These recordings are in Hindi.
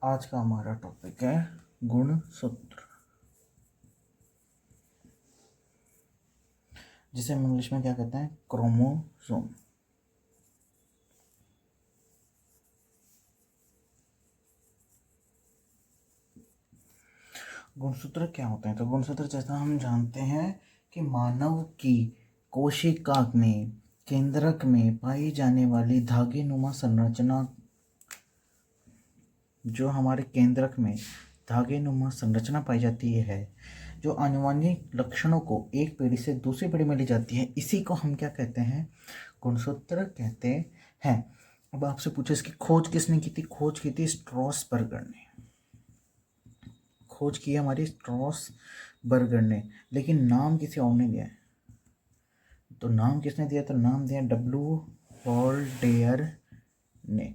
आज का हमारा टॉपिक है गुणसूत्र, जिसे हम इंग्लिश में क्या कहते हैं, क्रोमोसोम। गुणसूत्र क्या होते हैं? तो गुणसूत्र, जैसा हम जानते हैं कि मानव की कोशिका में केंद्रक में पाई जाने वाली धागे नुमा संरचना, जो हमारे केंद्रक में धागे नुमा संरचना पाई जाती है, जो आनुवंशिक लक्षणों को एक पीढ़ी से दूसरी पीढ़ी में ले जाती है, इसी को हम क्या कहते हैं, गुणसूत्र कहते हैं। अब आपसे पूछे इसकी खोज किसने की थी? खोज की थी स्ट्रॉसबर्गर ने। खोज की हमारी स्ट्रॉसबर्गर ने, लेकिन नाम किसी और ने दिया है। तो नाम किसने दिया? तो नाम दिया W वॉल्डेयर ने।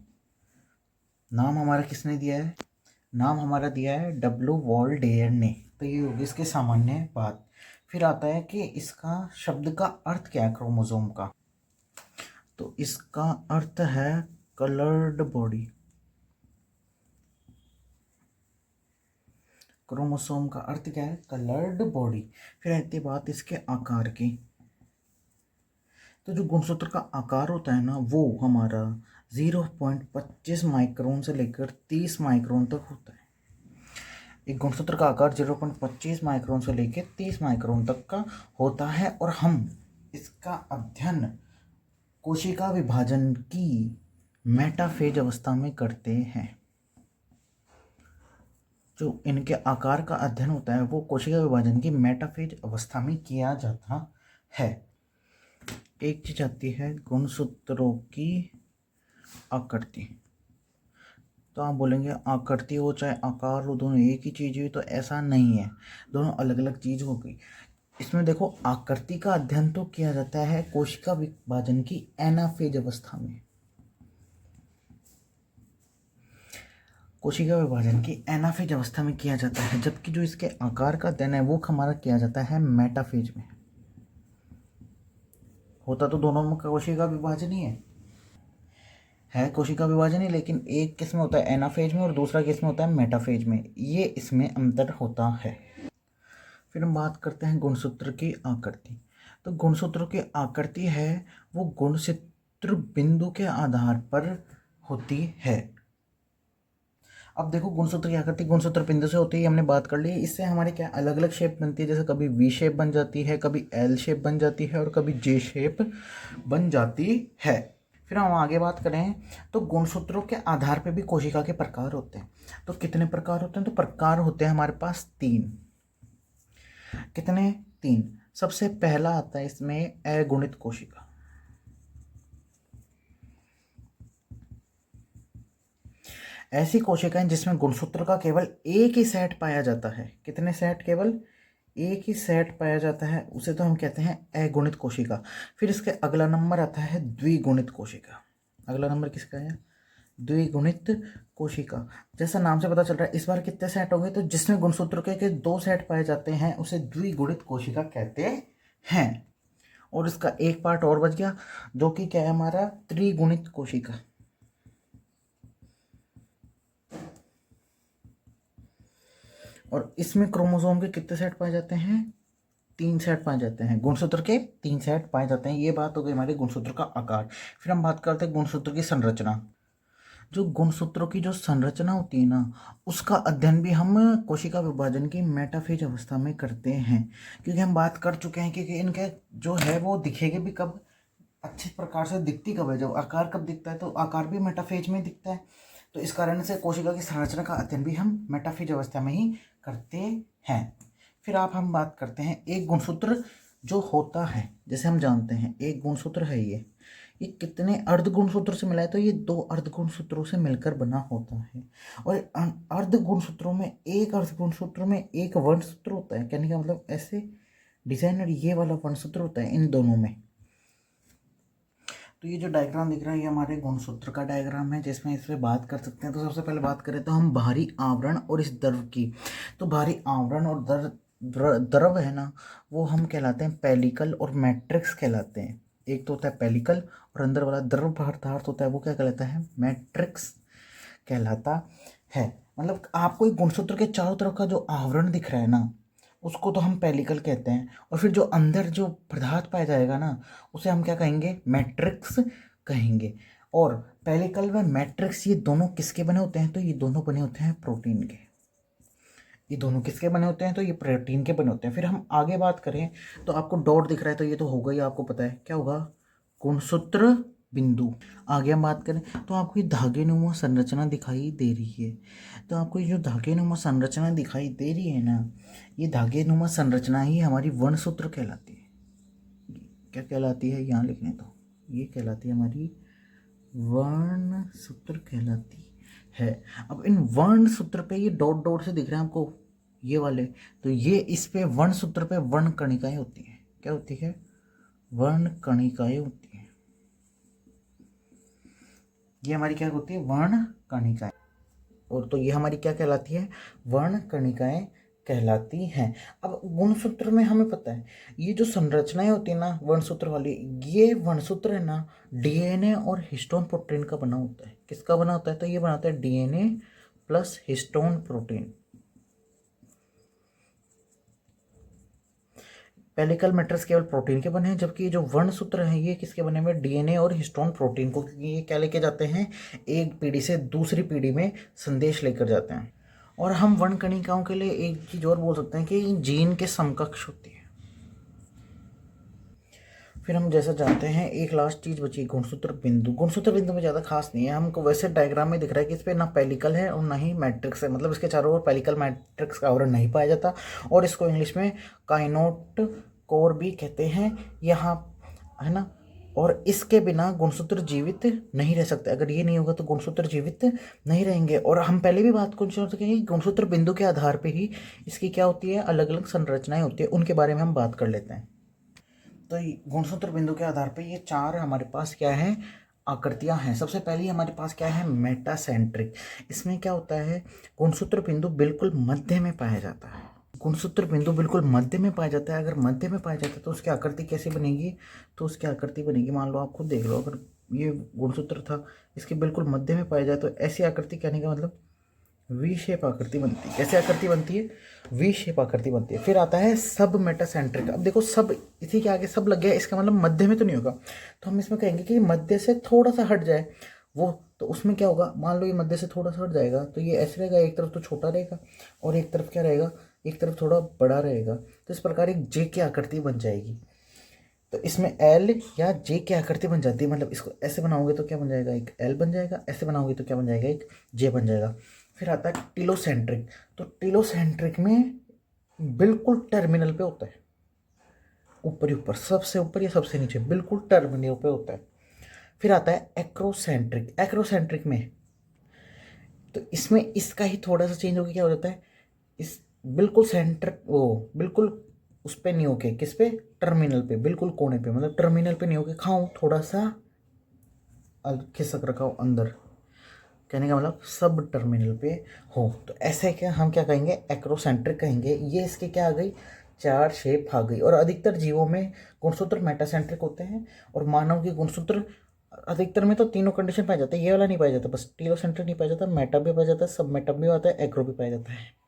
नाम हमारा किसने दिया है? नाम हमारा दिया है W वॉल्डेयर ने। तो ये होगी इसकी सामान्य बात। फिर आता है कि इसका शब्द का अर्थ क्या है क्रोमोसोम का। तो इसका अर्थ है कलर्ड बॉडी। क्रोमोसोम का अर्थ क्या है? Coloured body. फिर आती है बात इसके आकार की। तो जो गुणसूत्र का आकार होता है ना, वो हमारा 0.25 माइक्रोन से लेकर 30 माइक्रोन तक होता है। एक गुणसूत्र का आकार 0.25 माइक्रोन से लेकर 30 माइक्रोन तक का होता है, और हम इसका अध्ययन कोशिका विभाजन की मेटाफेज अवस्था में करते हैं। जो इनके आकार का अध्ययन होता है वो कोशिका विभाजन की मेटाफेज अवस्था में किया जाता है। एक चीज आती है गुणसूत्रों की आकृति। तो आप बोलेंगे आकृति हो चाहे आकार हो, दोनों एक ही चीज हुई? तो ऐसा नहीं है, दोनों अलग अलग चीज हो गई। इसमें देखो, आकृति का अध्ययन तो किया जाता है कोशिका विभाजन की एनाफेज अवस्था में। कोशिका विभाजन की एनाफेज अवस्था में किया जाता है, जबकि जो इसके आकार का अध्ययन है वो हमारा किया जाता है मेटाफेज में। होता तो दोनों में कोशिका विभाजन ही है कोशिका विभाजन ही, लेकिन एक किस में होता है एनाफेज में और दूसरा किस में होता है मेटाफेज में। ये इसमें अंतर होता है। फिर हम बात करते हैं गुणसूत्र की आकृति। तो गुणसूत्र की आकृति है वो गुणसूत्र बिंदु के आधार पर होती है। अब देखो, गुणसूत्र की आकृति गुणसूत्र बिंदु से होती है, हमने बात कर ली। इससे हमारे क्या अलग अलग शेप बनती है, जैसे कभी V शेप बन जाती है, कभी L शेप बन जाती है, और कभी J शेप बन जाती है। फिर हम आगे बात करें तो गुणसूत्रों के आधार पे भी कोशिका के प्रकार होते हैं। तो कितने प्रकार होते हैं? तो प्रकार होते हैं हमारे पास 3। कितने? 3। सबसे पहला आता है इसमें अगुणित कोशिका। ऐसी कोशिकाएं जिसमें गुणसूत्र का केवल एक ही सेट पाया जाता है। कितने सेट? केवल एक ही सेट पाया जाता है, उसे तो हम कहते हैं अगुणित कोशिका। फिर इसके अगला नंबर आता है द्विगुणित कोशिका। अगला नंबर किसका है? द्विगुणित कोशिका। जैसा नाम से पता चल रहा है, इस बार कितने सेट होंगे? तो जिसमें गुणसूत्र के 2 सेट पाए जाते हैं उसे द्विगुणित कोशिका कहते हैं। और इसका एक पार्ट और बच गया, जो कि क्या है हमारा त्रिगुणित कोशिका। और इसमें क्रोमोसोम के कितने सेट पाए जाते हैं? 3 सेट पाए जाते हैं। गुणसूत्र के 3 सेट पाए जाते हैं। ये बात हो गई हमारे गुणसूत्र का आकार। फिर हम बात करते हैं गुणसूत्र की संरचना। जो गुणसूत्रों की जो संरचना होती है ना, उसका अध्ययन भी हम कोशिका विभाजन की मेटाफेज अवस्था में करते हैं। क्योंकि हम बात कर चुके हैं कि इनके जो है वो दिखेंगे भी कब, अच्छे प्रकार से दिखती कब है, जब आकार कब दिखता है, तो आकार भी मेटाफेज में दिखता है। तो इस कारण से कोशिका की संरचना का अध्ययन भी हम मेटाफेज अवस्था में ही करते हैं। फिर हम बात करते हैं एक गुणसूत्र जो होता है, जैसे हम जानते हैं एक गुणसूत्र है ये कितने अर्ध गुणसूत्र से मिला है? तो ये 2 अर्ध गुणसूत्रों से मिलकर बना होता है। और अर्ध गुणसूत्रों में एक अर्ध गुणसूत्र में एक वर्णसूत्र होता है। कहने का मतलब ऐसे डिजाइन, और ये वाला वर्णसूत्र होता है इन दोनों में। तो ये जो डायग्राम दिख रहा है ये हमारे गुणसूत्र का डायग्राम है, जिसमें इस पर बात कर सकते हैं। तो सबसे पहले बात करें तो हम बाहरी आवरण और इस द्रव की। तो बाहरी आवरण और द्रव है ना, वो हम कहलाते हैं पेलिकल और मैट्रिक्स कहलाते हैं। एक तो होता है पेलिकल, और अंदर वाला द्रव पदार्थ होता है वो क्या कहलाता है? मैट्रिक्स कहलाता है। मतलब आपको एक गुणसूत्र के चारों तरफ का जो आवरण दिख रहा है ना, उसको तो हम पेलिकल कहते हैं, और फिर जो अंदर जो पदार्थ पाया जाएगा ना, उसे हम क्या कहेंगे, मैट्रिक्स कहेंगे। और पेलिकल व मैट्रिक्स ये दोनों किसके बने होते हैं, तो ये दोनों बने होते हैं प्रोटीन के। ये दोनों किसके बने होते हैं, तो ये प्रोटीन के बने होते हैं। फिर हम आगे बात करें तो आपको डॉट दिख रहा है, तो ये तो होगा ही, आपको पता है क्या होगा, गुणसूत्र बिंदु। आगे हम बात करें तो आपको ये धागेनुमा संरचना दिखाई दे रही है। तो आपको ये जो धागेनुमा संरचना दिखाई दे रही है ना, ये धागेनुमा संरचना ही हमारी वर्णसूत्र कहलाती है। क्या कहलाती है, यहाँ लिखने तो ये कहलाती है हमारी वर्णसूत्र कहलाती है। अब इन वर्णसूत्र पे ये डॉट डॉट से दिख रहे हैं आपको ये वाले, तो ये इस पे वर्णसूत्र पे वर्ण कणिकाएं होती हैं। क्या होती है, वर्ण कणिकाएं होती हैं। ये हमारी क्या होती है, वर्ण कणिकाएं। और तो ये हमारी क्या कहलाती है, वर्ण कणिकाएं कहलाती हैं। अब गुणसूत्र में हमें पता है ये जो संरचनाएं होती है ना वर्णसूत्र वाली, ये वर्णसूत्र है ना डीएनए और हिस्टोन प्रोटीन का बना होता है। किसका बना होता है, तो ये बनाता है DNA plus histone protein. Pellicle matrix केवल प्रोटीन के बने हैं, जबकि ये जो वर्णसूत्र हैं ये किसके बने हुए, डीएनए और हिस्टोन प्रोटीन को, क्योंकि ये क्या लेके जाते हैं, एक पीढ़ी से दूसरी पीढ़ी में संदेश लेकर जाते हैं। और हम वर्ण कणिकाओं के लिए एक चीज और बोल सकते हैं कि जीन के समकक्ष होती है। फिर हम जैसा जानते हैं एक लास्ट चीज बची, गुणसूत्र बिंदु। गुणसूत्र बिंदु में ज़्यादा खास नहीं है, हमको वैसे डायग्राम में दिख रहा है कि इस पर ना पेलिकल है और ना ही मैट्रिक्स है, मतलब इसके चारों ओर पेलिकल मैट्रिक्स का आवरण नहीं पाया जाता, और इसको इंग्लिश में काइनोट कोर भी कहते हैं यहाँ, है ना। और इसके बिना गुणसूत्र जीवित नहीं रह सकते, अगर ये नहीं होगा तो गुणसूत्र जीवित नहीं रहेंगे। और हम पहले भी बात कर चुके हैं कि गुणसूत्र बिंदु के आधार पे ही इसकी क्या होती है, अलग अलग संरचनाएं होती है, उनके बारे में हम बात कर लेते हैं। तो गुणसूत्र बिंदु के आधार पे ये चार हमारे पास क्या है, आकृतियां हैं। सबसे पहली हमारे पास क्या है, मेटासेंट्रिक। इसमें क्या होता है, गुणसूत्र बिंदु बिल्कुल मध्य में पाया जाता है। गुणसूत्र बिंदु बिल्कुल मध्य में पाया जाता है। अगर मध्य में पाया जाता है तो उसकी आकृति कैसी बनेगी, तो उसकी आकृति बनेगी, मान लो आप खुद देख लो, अगर ये गुणसूत्र था, इसके बिल्कुल मध्य में पाया जाए तो ऐसी आकृति कहने का मतलब वी शेप आकृति बनती है। कैसे आकृति बनती है, वी शेप आकृति बनती है। फिर आता है सब मेटासेंट्रिक। अब देखो सब इसी के आगे सब लग गया, इसका मतलब मध्य में तो नहीं होगा, तो हम इसमें कहेंगे कि मध्य से थोड़ा सा हट जाए वो, तो उसमें क्या होगा, मान लो ये मध्य से थोड़ा सा हट जाएगा तो ये ऐसे रहेगा, एक तरफ तो छोटा रहेगा और एक तरफ क्या रहेगा, एक तरफ थोड़ा बड़ा रहेगा। तो इस प्रकार एक जे की आकृति बन जाएगी। तो इसमें एल या जे की आकृति बन जाती है, मतलब इसको ऐसे बनाओगे तो क्या बन जाएगा, एक एल बन जाएगा, ऐसे बनाओगे तो क्या बन जाएगा, एक जे बन जाएगा। फिर आता है टिलोसेंट्रिक। तो टिलोसेंट्रिक में बिल्कुल टर्मिनल पे होता है, ऊपर ही ऊपर, सबसे ऊपर या सबसे नीचे, बिल्कुल टर्मिनल पे होता है। फिर आता है एक्रोसेंट्रिक। एक्रोसेंट्रिक में तो इसमें इसका ही थोड़ा सा चेंज होकर क्या हो जाता है, इस बिल्कुल सेंटर वो बिल्कुल उस पे नहीं होके, किस पे, टर्मिनल पे, बिल्कुल कोने पे, मतलब टर्मिनल पे नहीं होके खाऊं थोड़ा सा खिसक रखा हो अंदर, कहने का मतलब सब टर्मिनल पे हो। तो ऐसे क्या हम क्या कहेंगे, एक्रोसेंट्रिक कहेंगे। ये इसके क्या आ गई, चार शेप आ गई। और अधिकतर जीवों में गुणसूत्र मेटासेंट्रिक होते हैं, और मानव के गुणसूत्र अधिकतर में तो तीनों कंडीशन पाया जाता है, ये वाला नहीं पाया जाता, बस टिलोसेंट्रिक नहीं पाया जाता, मेटा भी पाया जाता है, सब मेटा भी आता है, एक्रो भी पाया जाता है।